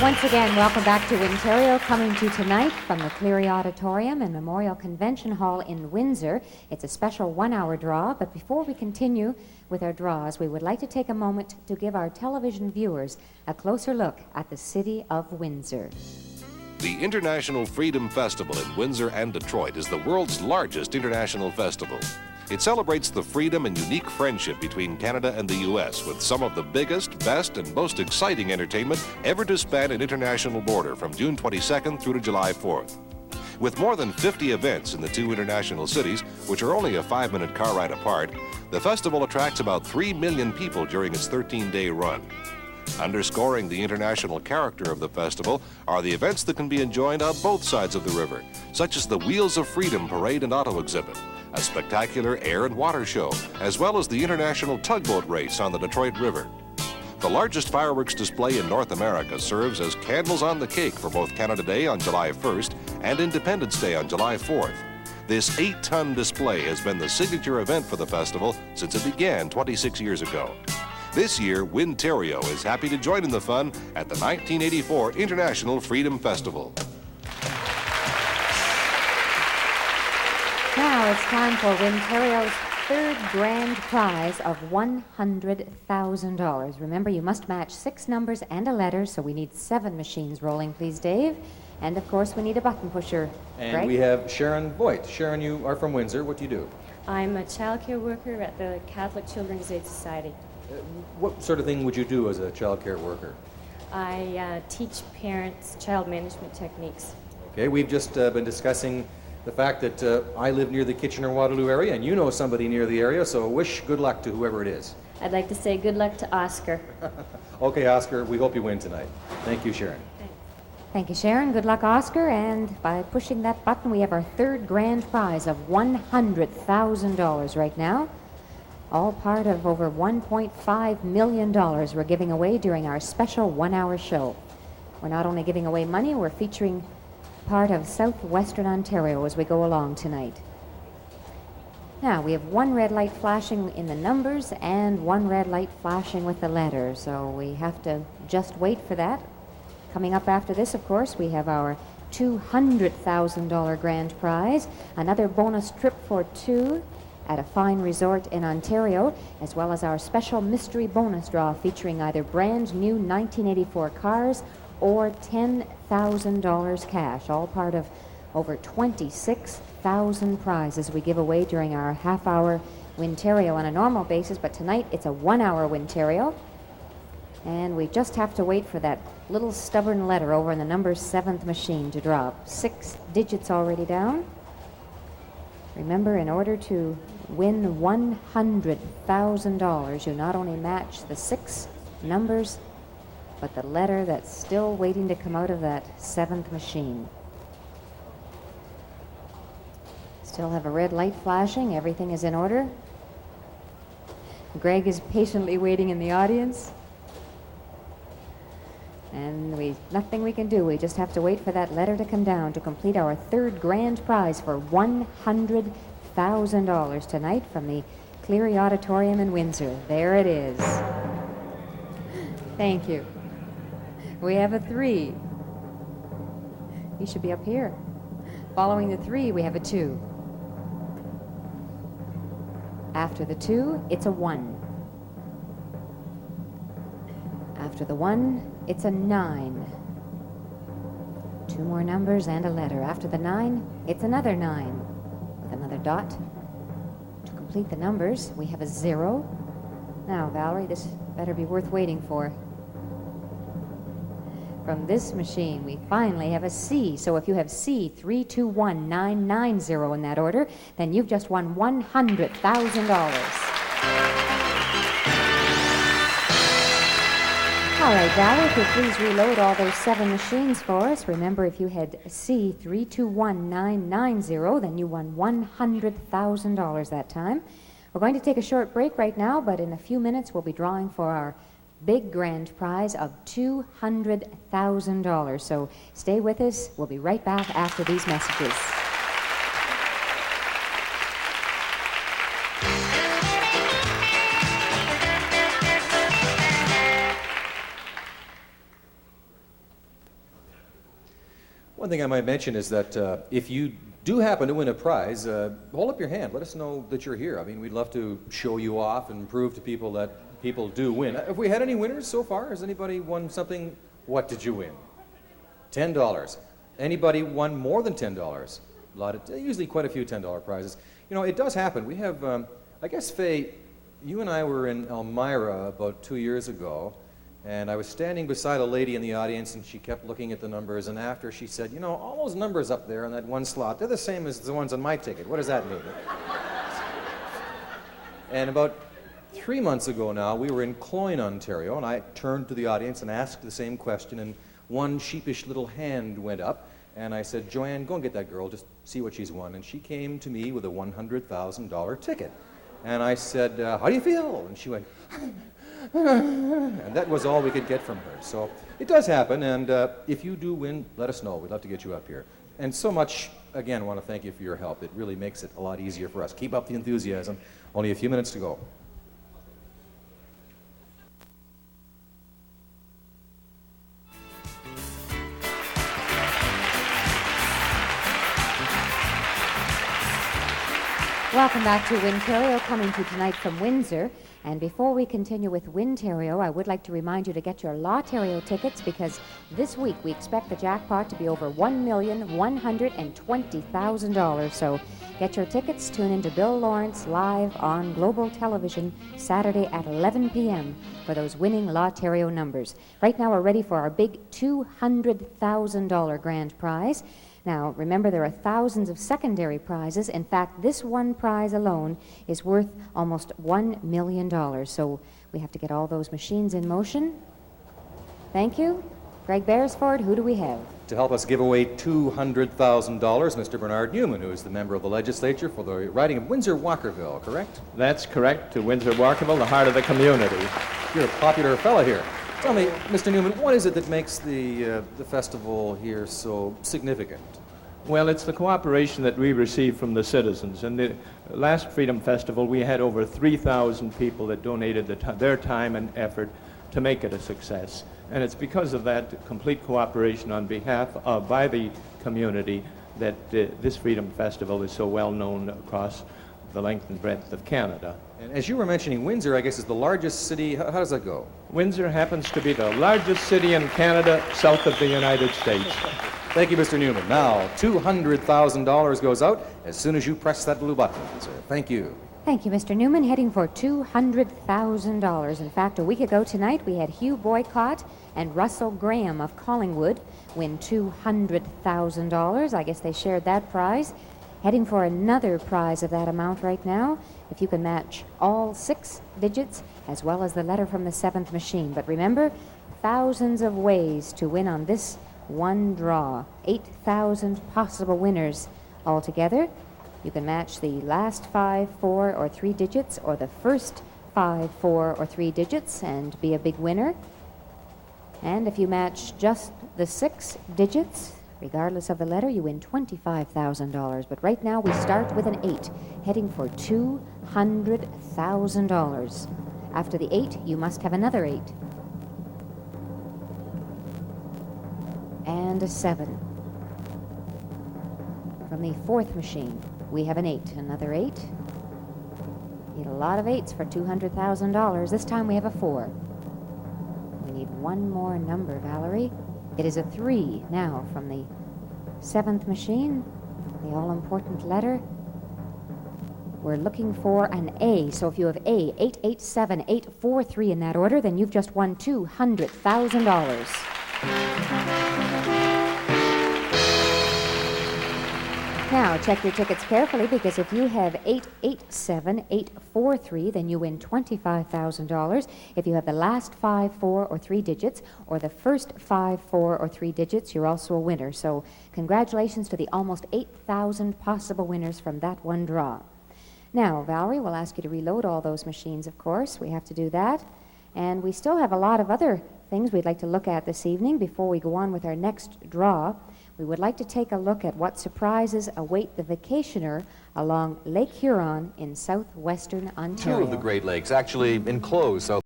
Once again, welcome back to Wintario, coming to you tonight from the Cleary Auditorium and Memorial Convention Hall in Windsor. It's a special one-hour draw, but before we continue with our draws, we would like to take a moment to give our television viewers a closer look at the city of Windsor. The International Freedom Festival in Windsor and Detroit is the world's largest international festival. It celebrates the freedom and unique friendship between Canada and the U.S. with some of the biggest, best, and most exciting entertainment ever to span an international border from June 22nd through to July 4th. With more than 50 events in the two international cities, which are only a 5-minute car ride apart, the festival attracts about 3 million people during its 13-day run. Underscoring the international character of the festival are the events that can be enjoyed on both sides of the river, such as the Wheels of Freedom Parade and Auto Exhibit, a spectacular air and water show, as well as the international tugboat race on the Detroit River. The largest fireworks display in North America serves as candles on the cake for both Canada Day on July 1st and Independence Day on July 4th. This 8-ton display has been the signature event for the festival since it began 26 years ago. This year, Wintario is happy to join in the fun at the 1984 International Freedom Festival. Now it's time for Wintario's third grand prize of $100,000. Remember, you must match 6 numbers and a letter, so we need 7 machines rolling, please, Dave. And, of course, we need a button pusher. And Greg? we have Sharon Voigt. Sharon, you are from Windsor. What do you do? I'm a child care worker at the Catholic Children's Aid Society. What sort of thing would you do as a child care worker? I teach parents child management techniques. Okay, we've just been discussing the fact that I live near the Kitchener-Waterloo area, and you know somebody near the area, so wish good luck to whoever it is. I'd like to say good luck to Oscar. Okay, Oscar, we hope you win tonight. Thank you, Sharon. Thank you, Sharon. Good luck, Oscar. And by pushing that button, we have our third grand prize of $100,000 right now. All part of over $1.5 million we're giving away during our special one-hour show. We're not only giving away money, we're featuring part of southwestern Ontario as we go along tonight. Now, we have 1 red light flashing in the numbers and 1 red light flashing with the letters, so we have to just wait for that. Coming up after this, of course, we have our $200,000 grand prize, another bonus trip for 2 at a fine resort in Ontario, as well as our special mystery bonus draw featuring either brand new 1984 cars or $10,000 cash, all part of over 26,000 prizes we give away during our half-hour Wintario on a normal basis, but tonight it's a 1-hour Wintario, and we just have to wait for that little stubborn letter over in the number 7th machine to drop. 6 digits already down. Remember, in order to win $100,000, you not only match the 6 numbers, but the letter that's still waiting to come out of that 7th machine. Still have a red light flashing. Everything is in order. Greg is patiently waiting in the audience. And nothing we can do. We just have to wait for that letter to come down to complete our third grand prize for $100,000 tonight from the Cleary Auditorium in Windsor. There it is. Thank you. We have a 3. You should be up here. Following the 3, we have a 2. After the 2, it's a 1. After the 1, it's a 9. 2 more numbers and a letter. After the 9, it's another 9 with another dot. To complete the numbers, we have a 0. Now, Valerie, this better be worth waiting for. From this machine, we finally have a C. So if you have C321990 in that order, then you've just won $100,000. All right, Valerie, if you please reload all those 7 machines for us. Remember, if you had C321990, then you won $100,000 that time. We're going to take a short break right now, but in a few minutes we'll be drawing for our big grand prize of $200,000. So stay with us. We'll be right back after these messages. One thing I might mention is that if you do happen to win a prize, hold up your hand. Let us know that you're here. I mean, we'd love to show you off and prove to people that people do win. Have we had any winners so far? Has anybody won something? What did you win? $10. Anybody won more than $10? A lot of, usually quite a few $10 prizes. You know, it does happen. We have, I guess, Faye, you and I were in Elmira about 2 years ago, and I was standing beside a lady in the audience, and she kept looking at the numbers, and after she said, you know, all those numbers up there in that one slot, they're the same as the ones on my ticket. What does that mean? And about 3 months ago now, we were in Cloyne, Ontario, and I turned to the audience and asked the same question, and one sheepish little hand went up, and I said, Joanne, go and get that girl, just see what she's won. And she came to me with a $100,000 ticket. And I said, how do you feel? And she went, and that was all we could get from her. So it does happen, and if you do win, let us know. We'd love to get you up here. And so much, again, I want to thank you for your help. It really makes it a lot easier for us. Keep up the enthusiasm. Only a few minutes to go. Welcome back to Wintario, coming to you tonight from Windsor. And before we continue with Wintario, I would like to remind you to get your Lotterio tickets, because this week we expect the jackpot to be over $1,120,000. So get your tickets. Tune in to Bill Lawrence live on Global Television Saturday at 11 p.m. for those winning Lotterio numbers. Right now we're ready for our big $200,000 grand prize. Now, remember, there are thousands of secondary prizes. In fact, this one prize alone is worth almost $1 million. So we have to get all those machines in motion. Thank you. Greg Beresford, who do we have? To help us give away $200,000, Mr. Bernard Newman, who is the member of the legislature for the riding of Windsor-Walkerville, correct? That's correct, to Windsor-Walkerville, the heart of the community. You're a popular fellow here. Tell me, Mr. Newman, what is it that makes the festival here so significant? Well, it's the cooperation that we receive from the citizens. In the last Freedom Festival, we had over 3,000 people that donated their time and effort to make it a success. And it's because of that complete cooperation on behalf of, by the community, that this Freedom Festival is so well known across the length and breadth of Canada. And as you were mentioning, Windsor, I guess, is the largest city. How does that go? Windsor happens to be the largest city in Canada, south of the United States. Thank you, Mr. Newman. Now, $200,000 goes out as soon as you press that blue button, sir. Thank you. Thank you, Mr. Newman. Heading for $200,000. In fact, a week ago tonight, we had Hugh Boycott and Russell Graham of Collingwood win $200,000. I guess they shared that prize. Heading for another prize of that amount right now, if you can match all 6 digits as well as the letter from the 7th machine. But remember, thousands of ways to win on this one draw. 8,000 possible winners altogether. You can match the last 5, 4, or 3 digits, or the first 5, 4, or 3 digits and be a big winner. And if you match just the 6 digits, regardless of the letter, you win $25,000. But right now we start with an 8, heading for $200,000. After the 8, you must have another 8. And a 7. From the 4th machine, we have an 8, another 8. Need a lot of 8s for $200,000. This time we have a 4. We need one more number, Valerie. It is a 3 now from the 7th machine, the all-important letter. We're looking for an A, so if you have A, 887, 843 in that order, then you've just won $200,000. Now, check your tickets carefully, because if you have 887, 843, then you win $25,000. If you have the last 5, 4, or 3 digits, or the first 5, 4, or 3 digits, you're also a winner. So congratulations to the almost 8,000 possible winners from that one draw. Now, Valerie, we'll ask you to reload all those machines, of course. We have to do that. And we still have a lot of other things we'd like to look at this evening before we go on with our next draw. We would like to take a look at what surprises await the vacationer along Lake Huron in southwestern Ontario. 2 of the Great Lakes actually enclose south